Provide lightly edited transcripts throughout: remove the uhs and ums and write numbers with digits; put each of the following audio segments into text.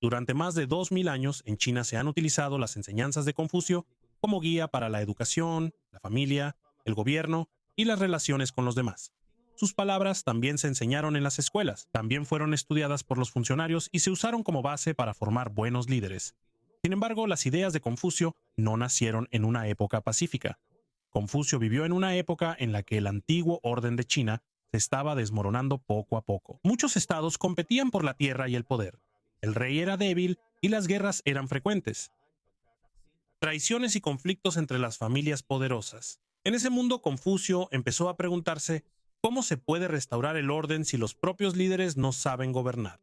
Durante más de 2000 años, en China se han utilizado las enseñanzas de Confucio como guía para la educación, la familia, el gobierno y las relaciones con los demás. Sus palabras también se enseñaron en las escuelas, también fueron estudiadas por los funcionarios y se usaron como base para formar buenos líderes. Sin embargo, las ideas de Confucio no nacieron en una época pacífica. Confucio vivió en una época en la que el antiguo orden de China se estaba desmoronando poco a poco. Muchos estados competían por la tierra y el poder. El rey era débil y las guerras eran frecuentes. Traiciones y conflictos entre las familias poderosas. En ese mundo, Confucio empezó a preguntarse cómo se puede restaurar el orden si los propios líderes no saben gobernar.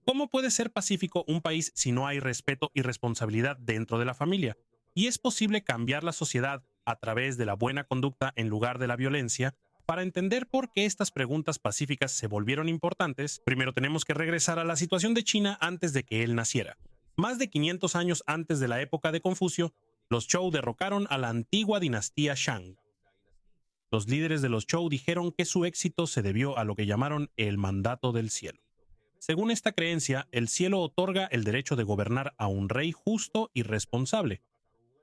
¿Cómo puede ser pacífico un país si no hay respeto y responsabilidad dentro de la familia? ¿Y es posible cambiar la sociedad a través de la buena conducta en lugar de la violencia? Para entender por qué estas preguntas pacíficas se volvieron importantes, primero tenemos que regresar a la situación de China antes de que él naciera. Más de 500 años antes de la época de Confucio, los Zhou derrocaron a la antigua dinastía Shang. Los líderes de los Zhou dijeron que su éxito se debió a lo que llamaron el mandato del cielo. Según esta creencia, el cielo otorga el derecho de gobernar a un rey justo y responsable.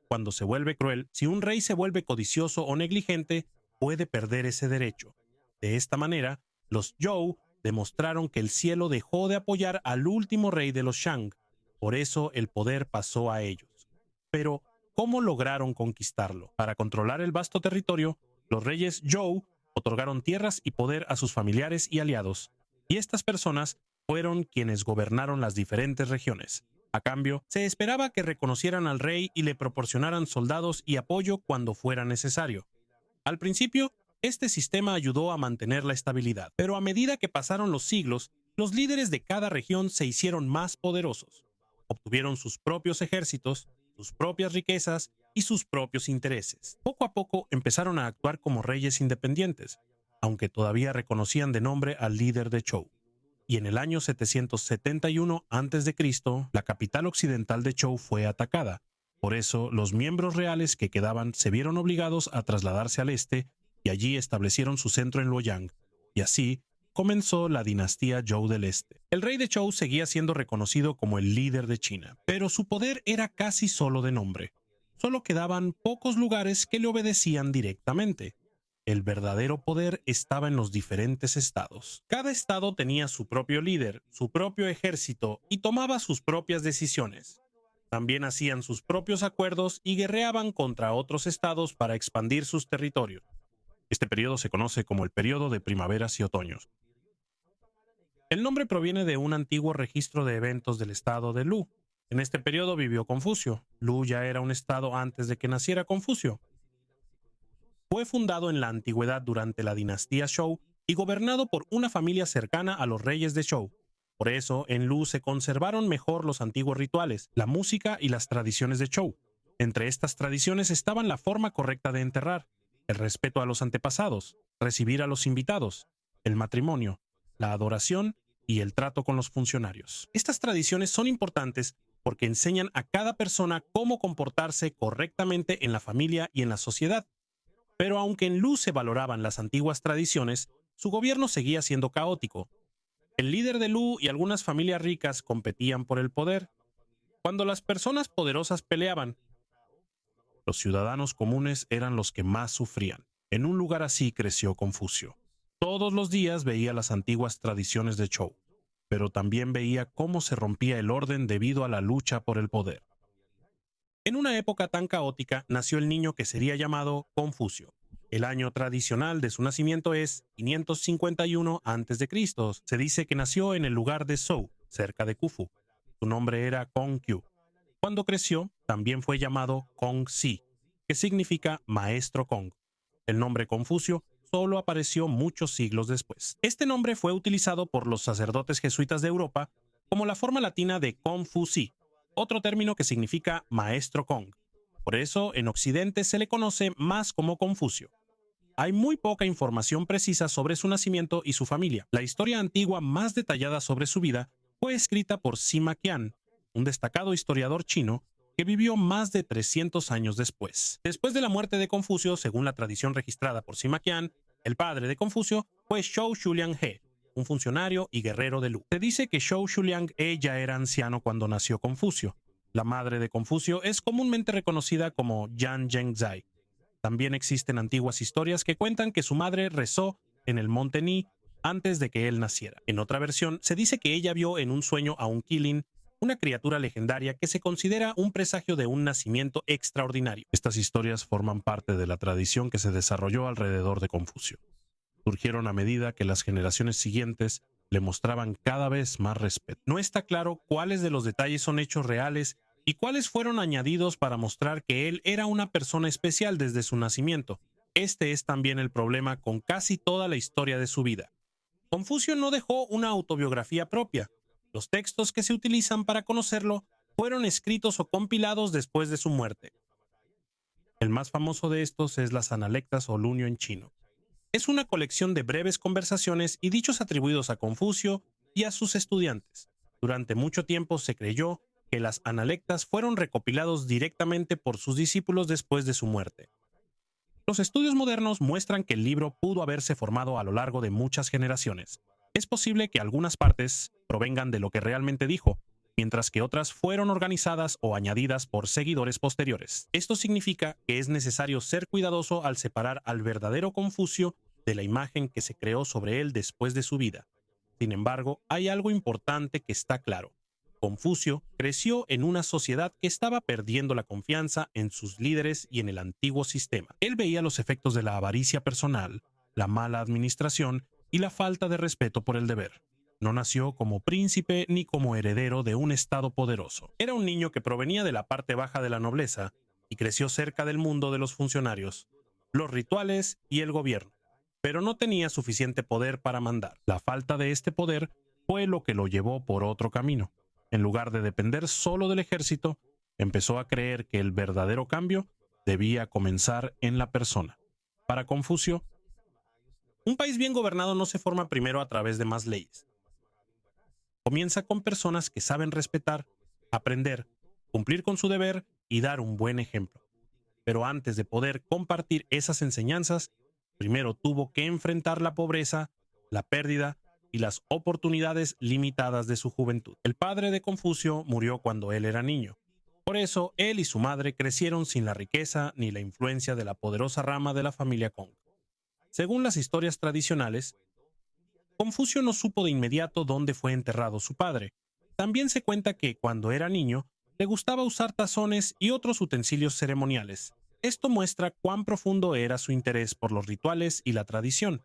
Cuando se vuelve cruel, si un rey se vuelve codicioso o negligente, puede perder ese derecho. De esta manera, los Zhou demostraron que el cielo dejó de apoyar al último rey de los Shang. Por eso el poder pasó a ellos. Pero, ¿cómo lograron conquistarlo? Para controlar el vasto territorio, los reyes Zhou otorgaron tierras y poder a sus familiares y aliados. Y estas personas fueron quienes gobernaron las diferentes regiones. A cambio, se esperaba que reconocieran al rey y le proporcionaran soldados y apoyo cuando fuera necesario. Al principio, este sistema ayudó a mantener la estabilidad, pero a medida que pasaron los siglos, los líderes de cada región se hicieron más poderosos. Obtuvieron sus propios ejércitos, sus propias riquezas y sus propios intereses. Poco a poco empezaron a actuar como reyes independientes, aunque todavía reconocían de nombre al líder de Zhou. Y en el año 771 a.C., la capital occidental de Zhou fue atacada. Por eso, los miembros reales que quedaban se vieron obligados a trasladarse al este y allí establecieron su centro en Luoyang. Y así comenzó la dinastía Zhou del Este. El rey de Zhou seguía siendo reconocido como el líder de China, pero su poder era casi solo de nombre. Solo quedaban pocos lugares que le obedecían directamente. El verdadero poder estaba en los diferentes estados. Cada estado tenía su propio líder, su propio ejército y tomaba sus propias decisiones. También hacían sus propios acuerdos y guerreaban contra otros estados para expandir sus territorios. Este periodo se conoce como el periodo de primaveras y otoños. El nombre proviene de un antiguo registro de eventos del estado de Lu. En este periodo vivió Confucio. Lu ya era un estado antes de que naciera Confucio. Fue fundado en la antigüedad durante la dinastía Zhou y gobernado por una familia cercana a los reyes de Zhou. Por eso, en Lu se conservaron mejor los antiguos rituales, la música y las tradiciones de Zhou. Entre estas tradiciones estaban la forma correcta de enterrar, el respeto a los antepasados, recibir a los invitados, el matrimonio, la adoración y el trato con los funcionarios. Estas tradiciones son importantes porque enseñan a cada persona cómo comportarse correctamente en la familia y en la sociedad. Pero aunque en Lu se valoraban las antiguas tradiciones, su gobierno seguía siendo caótico. El líder de Lu y algunas familias ricas competían por el poder. Cuando las personas poderosas peleaban, los ciudadanos comunes eran los que más sufrían. En un lugar así creció Confucio. Todos los días veía las antiguas tradiciones de Zhou, pero también veía cómo se rompía el orden debido a la lucha por el poder. En una época tan caótica nació el niño que sería llamado Confucio. El año tradicional de su nacimiento es 551 a.C. Se dice que nació en el lugar de Zhou, cerca de Khufu. Su nombre era Kongqiu. Cuando creció, también fue llamado Kongzi, que significa maestro Kong. El nombre Confucio solo apareció muchos siglos después. Este nombre fue utilizado por los sacerdotes jesuitas de Europa como la forma latina de Confuci, otro término que significa maestro Kong. Por eso, en Occidente se le conoce más como Confucio. Hay muy poca información precisa sobre su nacimiento y su familia. La historia antigua más detallada sobre su vida fue escrita por Sima Qian, un destacado historiador chino que vivió más de 300 años después. Después de la muerte de Confucio, según la tradición registrada por Sima Qian, el padre de Confucio fue Zhou Xuliang He, un funcionario y guerrero de luz. Se dice que Zhou Xuliang ya era anciano cuando nació Confucio. La madre de Confucio es comúnmente reconocida como Yan Zhengzai. También existen antiguas historias que cuentan que su madre rezó en el monte Ni antes de que él naciera. En otra versión, se dice que ella vio en un sueño a un Qilin, una criatura legendaria que se considera un presagio de un nacimiento extraordinario. Estas historias forman parte de la tradición que se desarrolló alrededor de Confucio. Surgieron a medida que las generaciones siguientes le mostraban cada vez más respeto. No está claro cuáles de los detalles son hechos reales y cuáles fueron añadidos para mostrar que él era una persona especial desde su nacimiento. Este es también el problema con casi toda la historia de su vida. Confucio no dejó una autobiografía propia. Los textos que se utilizan para conocerlo fueron escritos o compilados después de su muerte. El más famoso de estos es las Analectas o Lunio en chino. Es una colección de breves conversaciones y dichos atribuidos a Confucio y a sus estudiantes. Durante mucho tiempo se creyó que las Analectas fueron recopilados directamente por sus discípulos después de su muerte. Los estudios modernos muestran que el libro pudo haberse formado a lo largo de muchas generaciones. Es posible que algunas partes provengan de lo que realmente dijo, mientras que otras fueron organizadas o añadidas por seguidores posteriores. Esto significa que es necesario ser cuidadoso al separar al verdadero Confucio de la imagen que se creó sobre él después de su vida. Sin embargo, hay algo importante que está claro. Confucio creció en una sociedad que estaba perdiendo la confianza en sus líderes y en el antiguo sistema. Él veía los efectos de la avaricia personal, la mala administración y la falta de respeto por el deber. No nació como príncipe ni como heredero de un estado poderoso. Era un niño que provenía de la parte baja de la nobleza y creció cerca del mundo de los funcionarios, los rituales y el gobierno, pero no tenía suficiente poder para mandar. La falta de este poder fue lo que lo llevó por otro camino. En lugar de depender solo del ejército, empezó a creer que el verdadero cambio debía comenzar en la persona. Para Confucio, un país bien gobernado no se forma primero a través de más leyes. Comienza con personas que saben respetar, aprender, cumplir con su deber y dar un buen ejemplo. Pero antes de poder compartir esas enseñanzas, primero tuvo que enfrentar la pobreza, la pérdida y las oportunidades limitadas de su juventud. El padre de Confucio murió cuando él era niño. Por eso, él y su madre crecieron sin la riqueza ni la influencia de la poderosa rama de la familia Kong. Según las historias tradicionales, Confucio no supo de inmediato dónde fue enterrado su padre. También se cuenta que, cuando era niño, le gustaba usar tazones y otros utensilios ceremoniales. Esto muestra cuán profundo era su interés por los rituales y la tradición.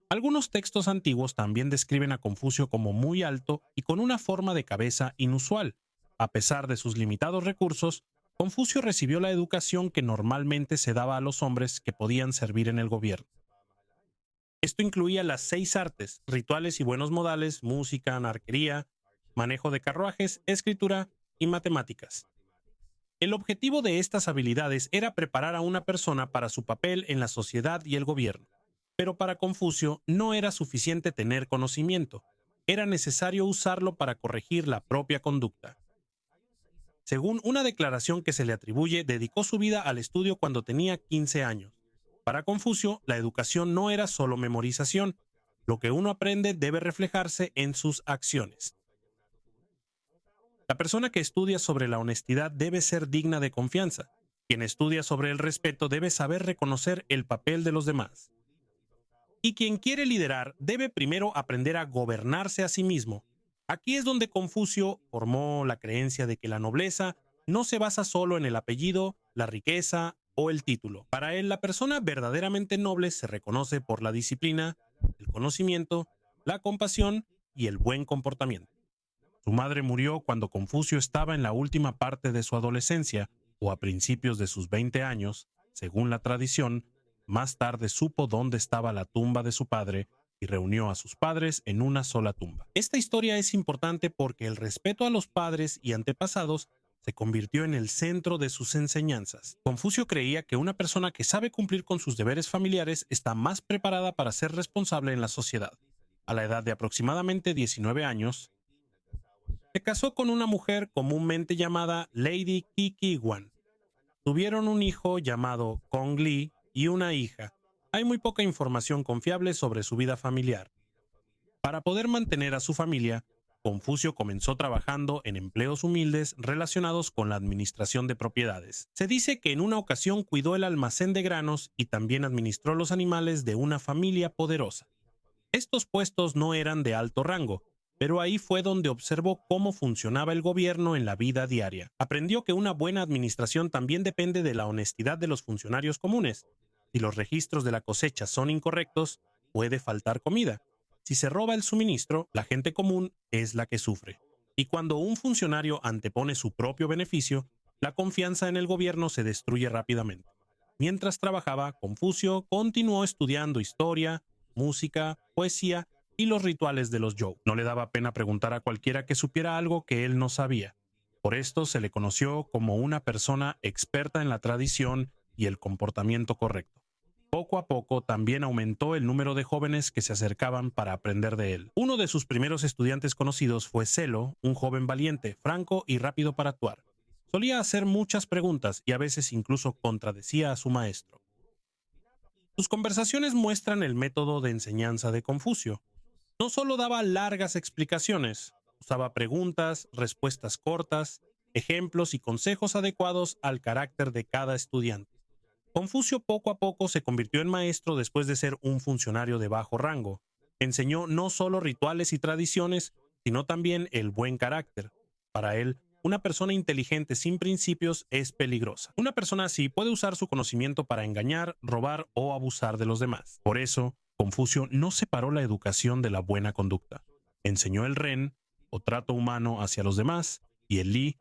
Algunos textos antiguos también describen a Confucio como muy alto y con una forma de cabeza inusual. A pesar de sus limitados recursos, Confucio recibió la educación que normalmente se daba a los hombres que podían servir en el gobierno. Esto incluía las 6 artes, rituales y buenos modales, música, arquería, manejo de carruajes, escritura y matemáticas. El objetivo de estas habilidades era preparar a una persona para su papel en la sociedad y el gobierno. Pero para Confucio no era suficiente tener conocimiento, era necesario usarlo para corregir la propia conducta. Según una declaración que se le atribuye, dedicó su vida al estudio cuando tenía 15 años. Para Confucio, la educación no era solo memorización. Lo que uno aprende debe reflejarse en sus acciones. La persona que estudia sobre la honestidad debe ser digna de confianza. Quien estudia sobre el respeto debe saber reconocer el papel de los demás. Y quien quiere liderar debe primero aprender a gobernarse a sí mismo. Aquí es donde Confucio formó la creencia de que la nobleza no se basa solo en el apellido, la riqueza o el título. Para él, la persona verdaderamente noble se reconoce por la disciplina, el conocimiento, la compasión y el buen comportamiento. Su madre murió cuando Confucio estaba en la última parte de su adolescencia o a principios de sus 20 años, según la tradición. Más tarde supo dónde estaba la tumba de su padre y reunió a sus padres en una sola tumba. Esta historia es importante porque el respeto a los padres y antepasados se convirtió en el centro de sus enseñanzas. Confucio creía que una persona que sabe cumplir con sus deberes familiares está más preparada para ser responsable en la sociedad. A la edad de aproximadamente 19 años, se casó con una mujer comúnmente llamada Lady Qiqiwan. Tuvieron un hijo llamado Kong Li y una hija. Hay muy poca información confiable sobre su vida familiar. Para poder mantener a su familia, Confucio comenzó trabajando en empleos humildes relacionados con la administración de propiedades. Se dice que en una ocasión cuidó el almacén de granos y también administró los animales de una familia poderosa. Estos puestos no eran de alto rango, pero ahí fue donde observó cómo funcionaba el gobierno en la vida diaria. Aprendió que una buena administración también depende de la honestidad de los funcionarios comunes. Si los registros de la cosecha son incorrectos, puede faltar comida. Si se roba el suministro, la gente común es la que sufre. Y cuando un funcionario antepone su propio beneficio, la confianza en el gobierno se destruye rápidamente. Mientras trabajaba, Confucio continuó estudiando historia, música, poesía y los rituales de los Zhou. No le daba pena preguntar a cualquiera que supiera algo que él no sabía. Por esto se le conoció como una persona experta en la tradición y el comportamiento correcto. Poco a poco también aumentó el número de jóvenes que se acercaban para aprender de él. Uno de sus primeros estudiantes conocidos fue Celo, un joven valiente, franco y rápido para actuar. Solía hacer muchas preguntas y a veces incluso contradecía a su maestro. Sus conversaciones muestran el método de enseñanza de Confucio. No solo daba largas explicaciones, usaba preguntas, respuestas cortas, ejemplos y consejos adecuados al carácter de cada estudiante. Confucio poco a poco se convirtió en maestro después de ser un funcionario de bajo rango. Enseñó no solo rituales y tradiciones, sino también el buen carácter. Para él, una persona inteligente sin principios es peligrosa. Una persona así puede usar su conocimiento para engañar, robar o abusar de los demás. Por eso, Confucio no separó la educación de la buena conducta. Enseñó el ren, o trato humano hacia los demás, y el li,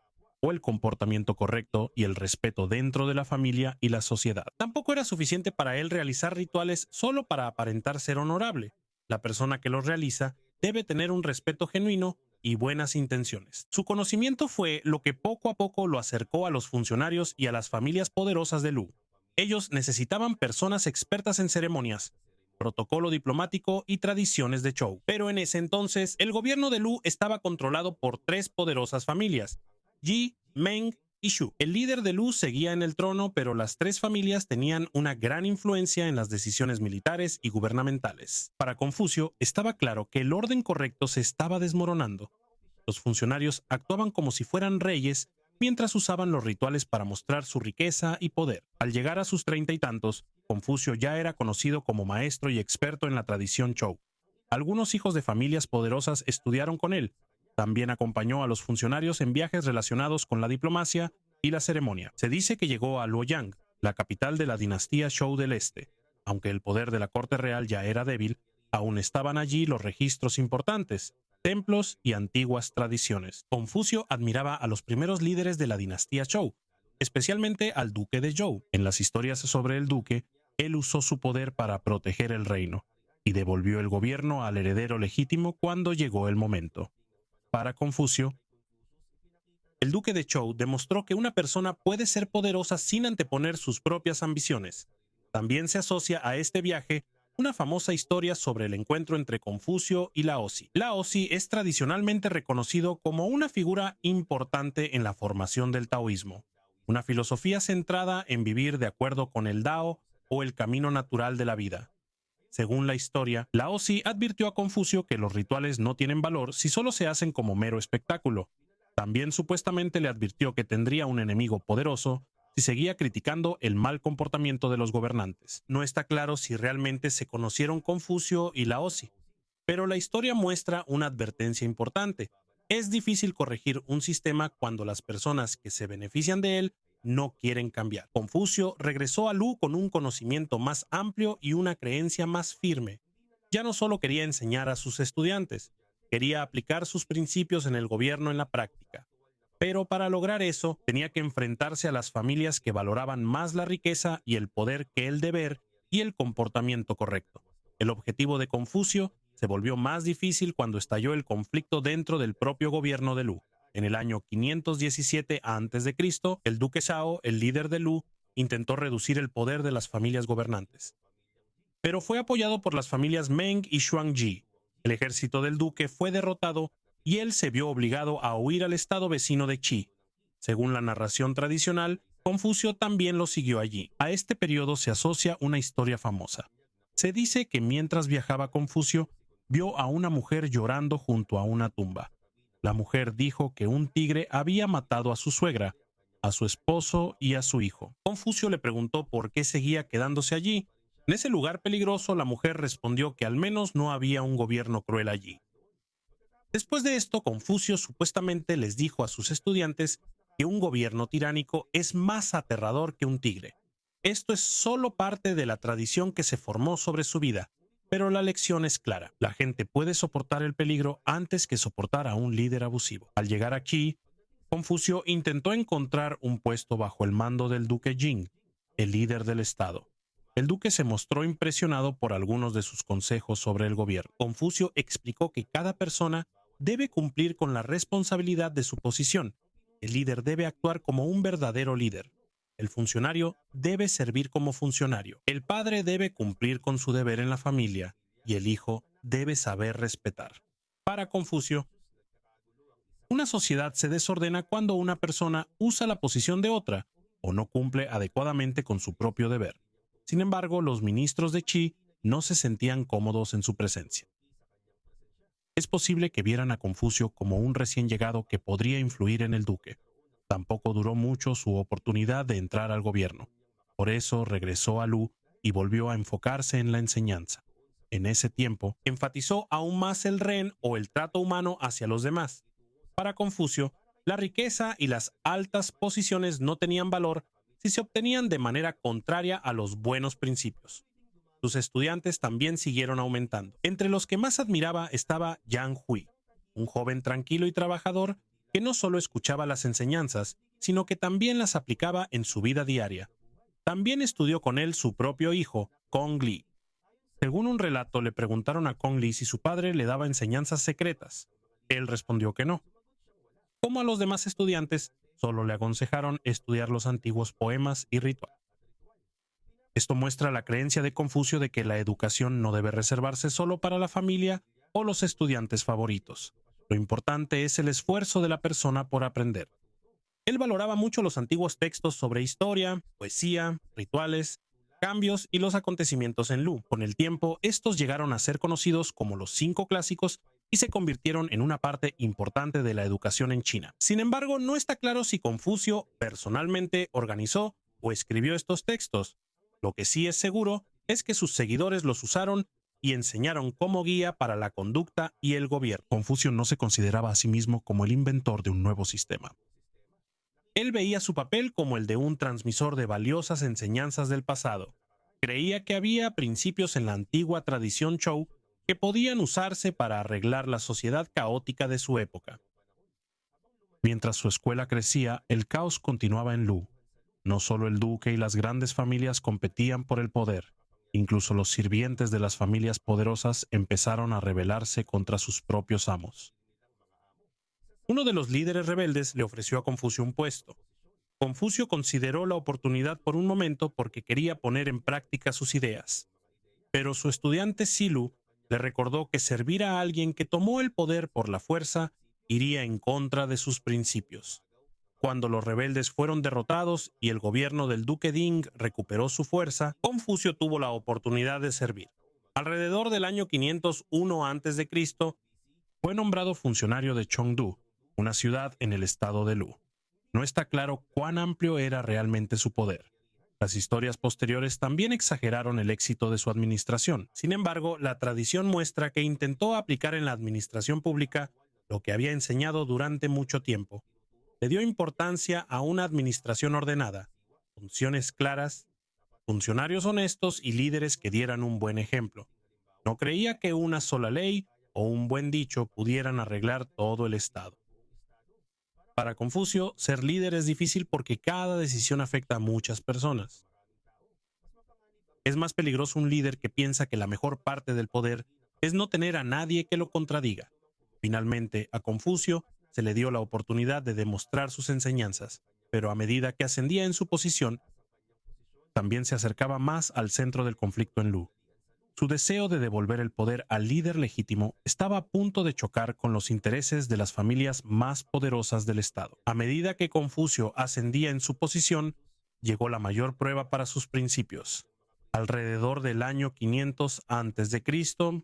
o el comportamiento correcto y el respeto dentro de la familia y la sociedad. Tampoco era suficiente para él realizar rituales solo para aparentar ser honorable. La persona que los realiza debe tener un respeto genuino y buenas intenciones. Su conocimiento fue lo que poco a poco lo acercó a los funcionarios y a las familias poderosas de Lu. Ellos necesitaban personas expertas en ceremonias, protocolo diplomático y tradiciones de Zhou. Pero en ese entonces, el gobierno de Lu estaba controlado por tres poderosas familias: Yi, Meng y Shu. El líder de Lu seguía en el trono, pero las tres familias tenían una gran influencia en las decisiones militares y gubernamentales. Para Confucio, estaba claro que el orden correcto se estaba desmoronando. Los funcionarios actuaban como si fueran reyes, mientras usaban los rituales para mostrar su riqueza y poder. Al llegar a sus 30 y tantos, Confucio ya era conocido como maestro y experto en la tradición Zhou. Algunos hijos de familias poderosas estudiaron con él. También acompañó a los funcionarios en viajes relacionados con la diplomacia y la ceremonia. Se dice que llegó a Luoyang, la capital de la dinastía Zhou del Este. Aunque el poder de la corte real ya era débil, aún estaban allí los registros importantes, templos y antiguas tradiciones. Confucio admiraba a los primeros líderes de la dinastía Zhou, especialmente al duque de Zhou. En las historias sobre el duque, él usó su poder para proteger el reino y devolvió el gobierno al heredero legítimo cuando llegó el momento. Para Confucio, el duque de Zhou demostró que una persona puede ser poderosa sin anteponer sus propias ambiciones. También se asocia a este viaje una famosa historia sobre el encuentro entre Confucio y Laozi. Laozi es tradicionalmente reconocido como una figura importante en la formación del taoísmo, una filosofía centrada en vivir de acuerdo con el Dao o el camino natural de la vida. Según la historia, Laozi advirtió a Confucio que los rituales no tienen valor si solo se hacen como mero espectáculo. También supuestamente le advirtió que tendría un enemigo poderoso si seguía criticando el mal comportamiento de los gobernantes. No está claro si realmente se conocieron Confucio y Laozi, pero la historia muestra una advertencia importante. Es difícil corregir un sistema cuando las personas que se benefician de él no quieren cambiar. Confucio regresó a Lu con un conocimiento más amplio y una creencia más firme. Ya no solo quería enseñar a sus estudiantes, quería aplicar sus principios en el gobierno en la práctica. Pero para lograr eso, tenía que enfrentarse a las familias que valoraban más la riqueza y el poder que el deber y el comportamiento correcto. El objetivo de Confucio se volvió más difícil cuando estalló el conflicto dentro del propio gobierno de Lu. En el año 517 a.C., el duque Shao, el líder de Lu, intentó reducir el poder de las familias gobernantes. Pero fue apoyado por las familias Meng y Xuangji. El ejército del duque fue derrotado y él se vio obligado a huir al estado vecino de Qi. Según la narración tradicional, Confucio también lo siguió allí. A este periodo se asocia una historia famosa. Se dice que mientras viajaba Confucio, vio a una mujer llorando junto a una tumba. La mujer dijo que un tigre había matado a su suegra, a su esposo y a su hijo. Confucio le preguntó por qué seguía quedándose allí. En ese lugar peligroso, la mujer respondió que al menos no había un gobierno cruel allí. Después de esto, Confucio supuestamente les dijo a sus estudiantes que un gobierno tiránico es más aterrador que un tigre. Esto es solo parte de la tradición que se formó sobre su vida, pero la lección es clara. La gente puede soportar el peligro antes que soportar a un líder abusivo. Al llegar aquí, Confucio intentó encontrar un puesto bajo el mando del duque Jing, el líder del estado. El duque se mostró impresionado por algunos de sus consejos sobre el gobierno. Confucio explicó que cada persona debe cumplir con la responsabilidad de su posición. El líder debe actuar como un verdadero líder. El funcionario debe servir como funcionario. El padre debe cumplir con su deber en la familia y el hijo debe saber respetar. Para Confucio, una sociedad se desordena cuando una persona usa la posición de otra o no cumple adecuadamente con su propio deber. Sin embargo, los ministros de Qi no se sentían cómodos en su presencia. Es posible que vieran a Confucio como un recién llegado que podría influir en el duque. Tampoco duró mucho su oportunidad de entrar al gobierno. Por eso regresó a Lu y volvió a enfocarse en la enseñanza. En ese tiempo, enfatizó aún más el ren o el trato humano hacia los demás. Para Confucio, la riqueza y las altas posiciones no tenían valor si se obtenían de manera contraria a los buenos principios. Sus estudiantes también siguieron aumentando. Entre los que más admiraba estaba Yang Hui, un joven tranquilo y trabajador que no solo escuchaba las enseñanzas, sino que también las aplicaba en su vida diaria. También estudió con él su propio hijo, Kong Li. Según un relato, le preguntaron a Kong Li si su padre le daba enseñanzas secretas. Él respondió que no. Como a los demás estudiantes, solo le aconsejaron estudiar los antiguos poemas y rituales. Esto muestra la creencia de Confucio de que la educación no debe reservarse solo para la familia o los estudiantes favoritos. Lo importante es el esfuerzo de la persona por aprender. Él valoraba mucho los antiguos textos sobre historia, poesía, rituales, cambios y los acontecimientos en Lu. Con el tiempo, estos llegaron a ser conocidos como los 5 clásicos y se convirtieron en una parte importante de la educación en China. Sin embargo, no está claro si Confucio personalmente organizó o escribió estos textos. Lo que sí es seguro es que sus seguidores los usaron y enseñaron como guía para la conducta y el gobierno. Confucio no se consideraba a sí mismo como el inventor de un nuevo sistema. Él veía su papel como el de un transmisor de valiosas enseñanzas del pasado. Creía que había principios en la antigua tradición Zhou que podían usarse para arreglar la sociedad caótica de su época. Mientras su escuela crecía, el caos continuaba en Lu. No solo el duque y las grandes familias competían por el poder, incluso los sirvientes de las familias poderosas empezaron a rebelarse contra sus propios amos. Uno de los líderes rebeldes le ofreció a Confucio un puesto. Confucio consideró la oportunidad por un momento porque quería poner en práctica sus ideas. Pero su estudiante Silu le recordó que servir a alguien que tomó el poder por la fuerza iría en contra de sus principios. Cuando los rebeldes fueron derrotados y el gobierno del duque Ding recuperó su fuerza, Confucio tuvo la oportunidad de servir. Alrededor del año 501 a.C., fue nombrado funcionario de Chengdu, una ciudad en el estado de Lu. No está claro cuán amplio era realmente su poder. Las historias posteriores también exageraron el éxito de su administración. Sin embargo, la tradición muestra que intentó aplicar en la administración pública lo que había enseñado durante mucho tiempo. Le dio importancia a una administración ordenada, funciones claras, funcionarios honestos y líderes que dieran un buen ejemplo. No creía que una sola ley o un buen dicho pudieran arreglar todo el Estado. Para Confucio, ser líder es difícil porque cada decisión afecta a muchas personas. Es más peligroso un líder que piensa que la mejor parte del poder es no tener a nadie que lo contradiga. Finalmente, a Confucio se le dio la oportunidad de demostrar sus enseñanzas, pero a medida que ascendía en su posición, también se acercaba más al centro del conflicto en Lu. Su deseo de devolver el poder al líder legítimo estaba a punto de chocar con los intereses de las familias más poderosas del Estado. A medida que Confucio ascendía en su posición, llegó la mayor prueba para sus principios: Alrededor del año 500 a.C.,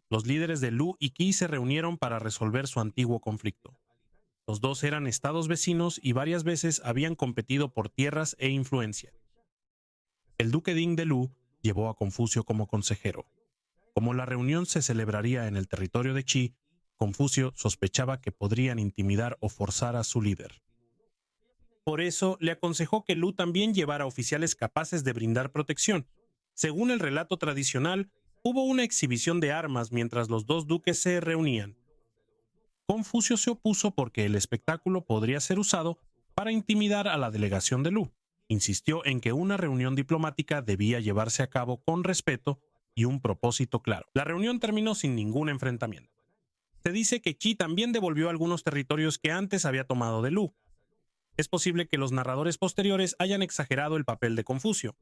los líderes de Lu y Qi se reunieron para resolver su antiguo conflicto. Los dos eran estados vecinos y varias veces habían competido por tierras e influencia. El duque Ding de Lu llevó a Confucio como consejero. Como la reunión se celebraría en el territorio de Qi, Confucio sospechaba que podrían intimidar o forzar a su líder. Por eso le aconsejó que Lu también llevara oficiales capaces de brindar protección. Según el relato tradicional, hubo una exhibición de armas mientras los dos duques se reunían. Confucio se opuso porque el espectáculo podría ser usado para intimidar a la delegación de Lu. Insistió en que una reunión diplomática debía llevarse a cabo con respeto y un propósito claro. La reunión terminó sin ningún enfrentamiento. Se dice que Qi también devolvió algunos territorios que antes había tomado de Lu. Es posible que los narradores posteriores hayan exagerado el papel de Confucio,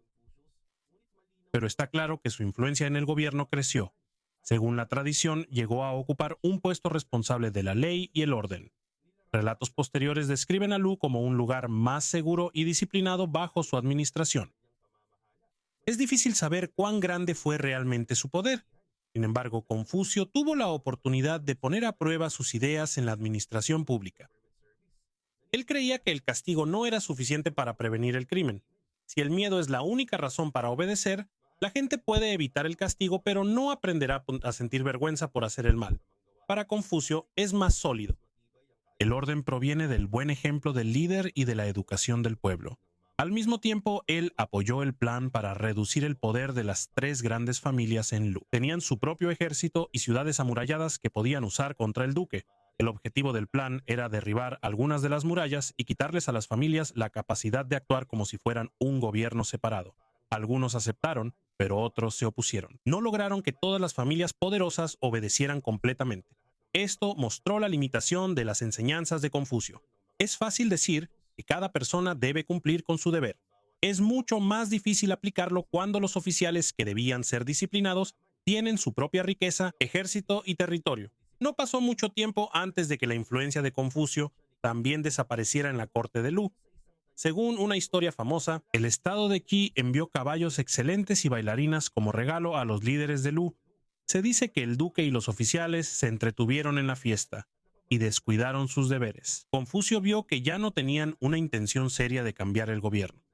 pero está claro que su influencia en el gobierno creció. Según la tradición, llegó a ocupar un puesto responsable de la ley y el orden. Relatos posteriores describen a Lu como un lugar más seguro y disciplinado bajo su administración. Es difícil saber cuán grande fue realmente su poder. Sin embargo, Confucio tuvo la oportunidad de poner a prueba sus ideas en la administración pública. Él creía que el castigo no era suficiente para prevenir el crimen. Si el miedo es la única razón para obedecer, la gente puede evitar el castigo, pero no aprenderá a sentir vergüenza por hacer el mal. Para Confucio es más sólido. El orden proviene del buen ejemplo del líder y de la educación del pueblo. Al mismo tiempo, él apoyó el plan para reducir el poder de las tres grandes familias en Lu. Tenían su propio ejército y ciudades amuralladas que podían usar contra el duque. El objetivo del plan era derribar algunas de las murallas y quitarles a las familias la capacidad de actuar como si fueran un gobierno separado. Algunos aceptaron, pero otros se opusieron. No lograron que todas las familias poderosas obedecieran completamente. Esto mostró la limitación de las enseñanzas de Confucio. Es fácil decir que cada persona debe cumplir con su deber. Es mucho más difícil aplicarlo cuando los oficiales que debían ser disciplinados tienen su propia riqueza, ejército y territorio. No pasó mucho tiempo antes de que la influencia de Confucio también desapareciera en la corte de Lu. Según una historia famosa, el estado de Qi envió caballos excelentes y bailarinas como regalo a los líderes de Lu. Se dice que el duque y los oficiales se entretuvieron en la fiesta y descuidaron sus deberes. Confucio vio que ya no tenían una intención seria de cambiar el gobierno,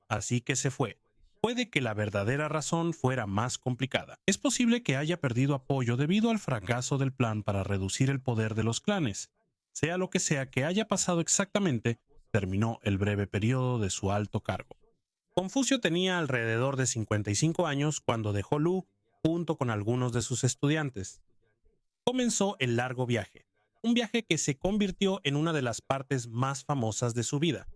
así que se fue. Puede que la verdadera razón fuera más complicada. Es posible que haya perdido apoyo debido al fracaso del plan para reducir el poder de los clanes. Sea lo que sea que haya pasado exactamente, terminó el breve periodo de su alto cargo. Confucio tenía alrededor de 55 años cuando dejó Lu junto con algunos de sus estudiantes. Comenzó el largo viaje, un viaje que se convirtió en una de las partes más famosas de su vida.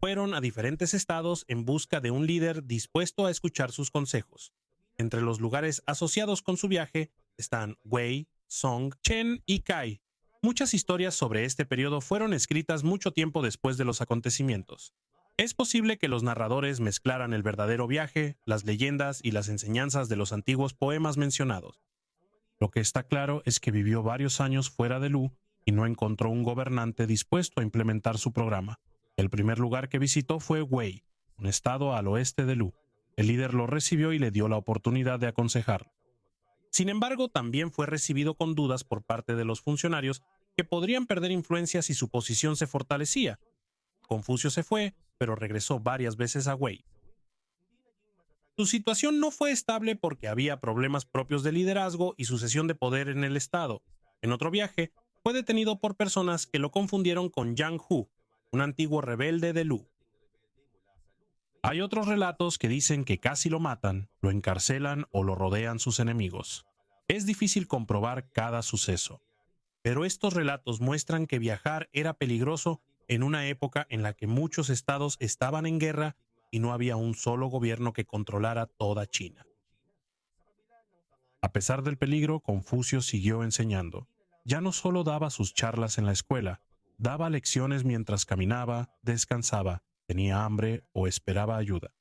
Fueron a diferentes estados en busca de un líder dispuesto a escuchar sus consejos. Entre los lugares asociados con su viaje están Wei, Song, Chen y Kai. Muchas historias sobre este periodo fueron escritas mucho tiempo después de los acontecimientos. Es posible que los narradores mezclaran el verdadero viaje, las leyendas y las enseñanzas de los antiguos poemas mencionados. Lo que está claro es que vivió varios años fuera de Lu y no encontró un gobernante dispuesto a implementar su programa. El primer lugar que visitó fue Wei, un estado al oeste de Lu. El líder lo recibió y le dio la oportunidad de aconsejarlo. Sin embargo, también fue recibido con dudas por parte de los funcionarios que podrían perder influencia si su posición se fortalecía. Confucio se fue, pero regresó varias veces a Wei. Su situación no fue estable porque había problemas propios de liderazgo y sucesión de poder en el estado. En otro viaje, fue detenido por personas que lo confundieron con Yang Hu, un antiguo rebelde de Lu. Hay otros relatos que dicen que casi lo matan, lo encarcelan o lo rodean sus enemigos. Es difícil comprobar cada suceso, pero estos relatos muestran que viajar era peligroso en una época en la que muchos estados estaban en guerra y no había un solo gobierno que controlara toda China. A pesar del peligro, Confucio siguió enseñando. Ya no solo daba sus charlas en la escuela, daba lecciones mientras caminaba, descansaba, tenía hambre o esperaba ayuda.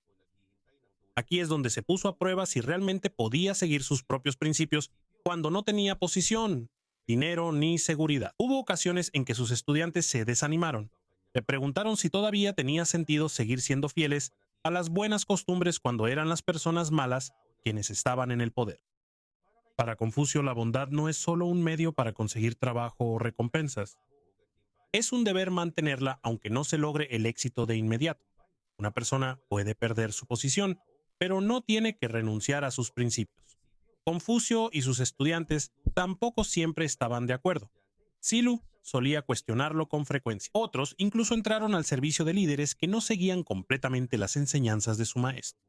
Aquí es donde se puso a prueba si realmente podía seguir sus propios principios cuando no tenía posición, dinero ni seguridad. Hubo ocasiones en que sus estudiantes se desanimaron. Le preguntaron si todavía tenía sentido seguir siendo fieles a las buenas costumbres cuando eran las personas malas quienes estaban en el poder. Para Confucio, la bondad no es solo un medio para conseguir trabajo o recompensas. Es un deber mantenerla aunque no se logre el éxito de inmediato. Una persona puede perder su posición, pero no tiene que renunciar a sus principios. Confucio y sus estudiantes tampoco siempre estaban de acuerdo. Silu solía cuestionarlo con frecuencia. Otros incluso entraron al servicio de líderes que no seguían completamente las enseñanzas de su maestro.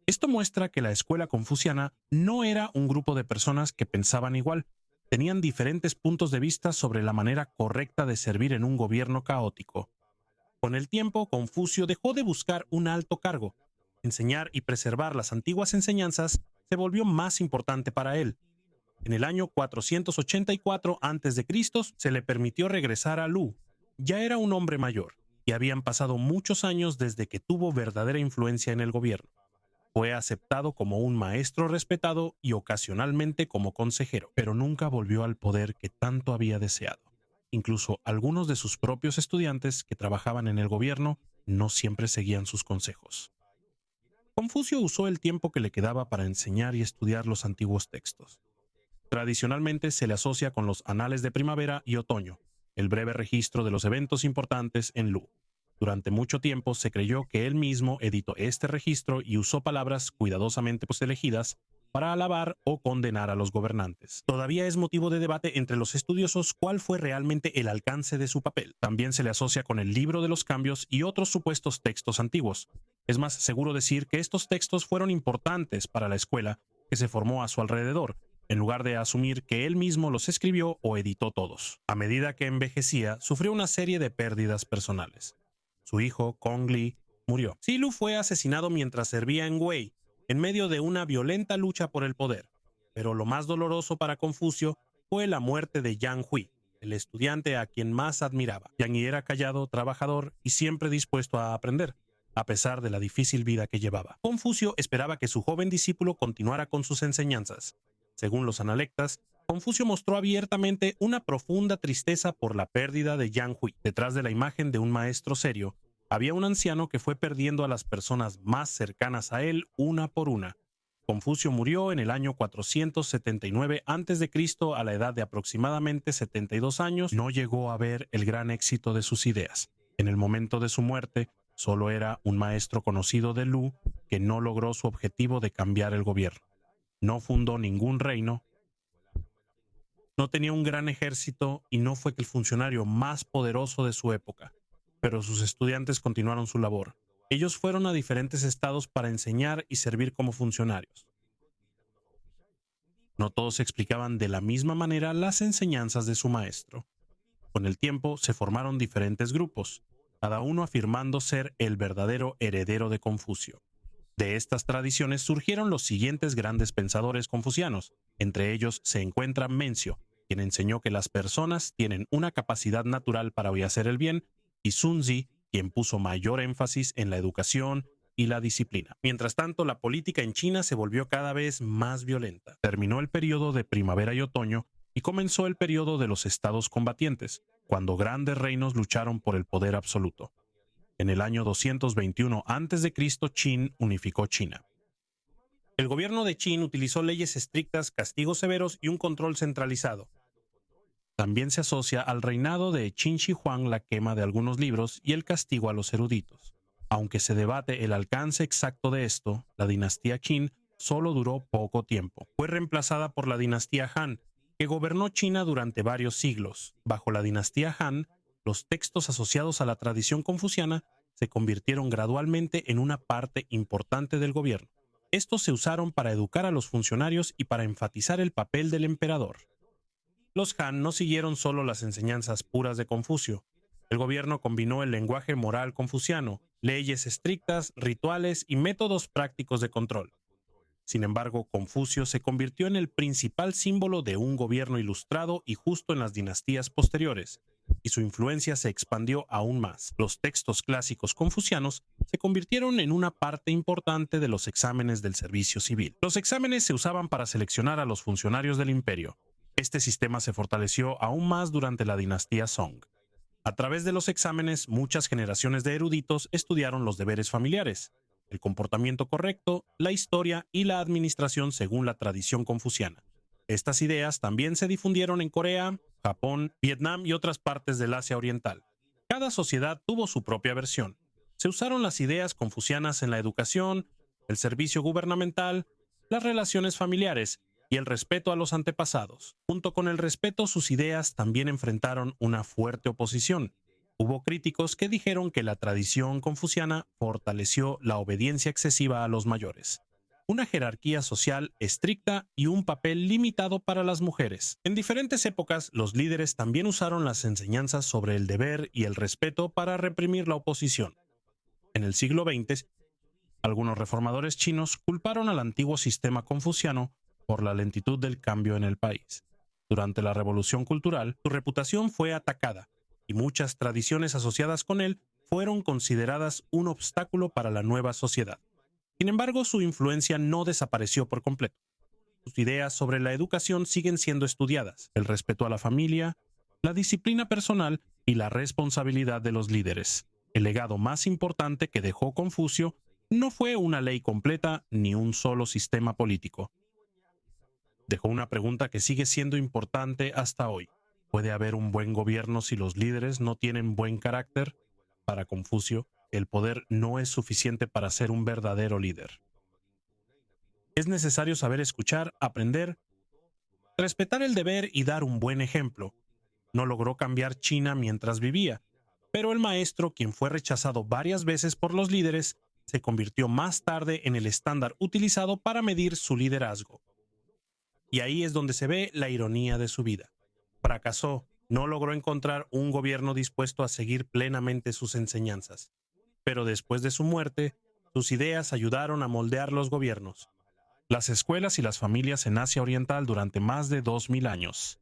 Esto muestra que la escuela confuciana no era un grupo de personas que pensaban igual. Tenían diferentes puntos de vista sobre la manera correcta de servir en un gobierno caótico. Con el tiempo, Confucio dejó de buscar un alto cargo. Enseñar y preservar las antiguas enseñanzas se volvió más importante para él. En el año 484 a.C. se le permitió regresar a Lu. Ya era un hombre mayor, y habían pasado muchos años desde que tuvo verdadera influencia en el gobierno. Fue aceptado como un maestro respetado y ocasionalmente como consejero, pero nunca volvió al poder que tanto había deseado. Incluso algunos de sus propios estudiantes que trabajaban en el gobierno no siempre seguían sus consejos. Confucio usó el tiempo que le quedaba para enseñar y estudiar los antiguos textos. Tradicionalmente se le asocia con los anales de primavera y otoño, el breve registro de los eventos importantes en Lu. Durante mucho tiempo se creyó que él mismo editó este registro y usó palabras cuidadosamente elegidas para alabar o condenar a los gobernantes. Todavía es motivo de debate entre los estudiosos cuál fue realmente el alcance de su papel. También se le asocia con el Libro de los Cambios y otros supuestos textos antiguos. Es más seguro decir que estos textos fueron importantes para la escuela que se formó a su alrededor, en lugar de asumir que él mismo los escribió o editó todos. A medida que envejecía, sufrió una serie de pérdidas personales. Su hijo, Kong Li, murió. Silu fue asesinado mientras servía en Wei, en medio de una violenta lucha por el poder. Pero lo más doloroso para Confucio fue la muerte de Yang Hui, el estudiante a quien más admiraba. Yang Yi era callado, trabajador y siempre dispuesto a aprender, a pesar de la difícil vida que llevaba. Confucio esperaba que su joven discípulo continuara con sus enseñanzas. Según los analectas, Confucio mostró abiertamente una profunda tristeza por la pérdida de Yang Hui. Detrás de la imagen de un maestro serio, había un anciano que fue perdiendo a las personas más cercanas a él una por una. Confucio murió en el año 479 a.C. a la edad de aproximadamente 72 años. No llegó a ver el gran éxito de sus ideas. En el momento de su muerte, solo era un maestro conocido de Lu que no logró su objetivo de cambiar el gobierno. No fundó ningún reino, no tenía un gran ejército y no fue el funcionario más poderoso de su época, pero sus estudiantes continuaron su labor. Ellos fueron a diferentes estados para enseñar y servir como funcionarios. No todos explicaban de la misma manera las enseñanzas de su maestro. Con el tiempo se formaron diferentes grupos, cada uno afirmando ser el verdadero heredero de Confucio. De estas tradiciones surgieron los siguientes grandes pensadores confucianos. Entre ellos se encuentra Mencio, quien enseñó que las personas tienen una capacidad natural para hacer el bien, y Sun Zi, quien puso mayor énfasis en la educación y la disciplina. Mientras tanto, la política en China se volvió cada vez más violenta. Terminó el periodo de primavera y otoño y comenzó el periodo de los estados combatientes, cuando grandes reinos lucharon por el poder absoluto. En el año 221 a.C., Qin unificó China. El gobierno de Qin utilizó leyes estrictas, castigos severos y un control centralizado. También se asocia al reinado de Qin Shi Huang la quema de algunos libros y el castigo a los eruditos. Aunque se debate el alcance exacto de esto, la dinastía Qin solo duró poco tiempo. Fue reemplazada por la dinastía Han, que gobernó China durante varios siglos. Bajo la dinastía Han, los textos asociados a la tradición confuciana se convirtieron gradualmente en una parte importante del gobierno. Estos se usaron para educar a los funcionarios y para enfatizar el papel del emperador. Los Han no siguieron solo las enseñanzas puras de Confucio. El gobierno combinó el lenguaje moral confuciano, leyes estrictas, rituales y métodos prácticos de control. Sin embargo, Confucio se convirtió en el principal símbolo de un gobierno ilustrado y justo en las dinastías posteriores, y su influencia se expandió aún más. Los textos clásicos confucianos se convirtieron en una parte importante de los exámenes del servicio civil. Los exámenes se usaban para seleccionar a los funcionarios del imperio. Este sistema se fortaleció aún más durante la dinastía Song. A través de los exámenes, muchas generaciones de eruditos estudiaron los deberes familiares. el comportamiento correcto, la historia y la administración según la tradición confuciana. Estas ideas también se difundieron en Corea, Japón, Vietnam y otras partes del Asia Oriental. Cada sociedad tuvo su propia versión. Se usaron las ideas confucianas en la educación, el servicio gubernamental, las relaciones familiares y el respeto a los antepasados. Junto con el respeto, sus ideas también enfrentaron una fuerte oposición. Hubo críticos que dijeron que la tradición confuciana fortaleció la obediencia excesiva a los mayores, una jerarquía social estricta y un papel limitado para las mujeres. En diferentes épocas, los líderes también usaron las enseñanzas sobre el deber y el respeto para reprimir la oposición. En el siglo XX, algunos reformadores chinos culparon al antiguo sistema confuciano por la lentitud del cambio en el país. Durante la Revolución Cultural, su reputación fue atacada y muchas tradiciones asociadas con él fueron consideradas un obstáculo para la nueva sociedad. Sin embargo, su influencia no desapareció por completo. Sus ideas sobre la educación siguen siendo estudiadas, el respeto a la familia, la disciplina personal y la responsabilidad de los líderes. El legado más importante que dejó Confucio no fue una ley completa ni un solo sistema político. Dejó una pregunta que sigue siendo importante hasta hoy. ¿Puede haber un buen gobierno si los líderes no tienen buen carácter? Para Confucio, el poder no es suficiente para ser un verdadero líder. Es necesario saber escuchar, aprender, respetar el deber y dar un buen ejemplo. No logró cambiar China mientras vivía, pero el maestro, quien fue rechazado varias veces por los líderes, se convirtió más tarde en el estándar utilizado para medir su liderazgo. Y ahí es donde se ve la ironía de su vida. Fracasó, no logró encontrar un gobierno dispuesto a seguir plenamente sus enseñanzas. Pero después de su muerte, sus ideas ayudaron a moldear los gobiernos, las escuelas y las familias en Asia Oriental durante más de 2000 años.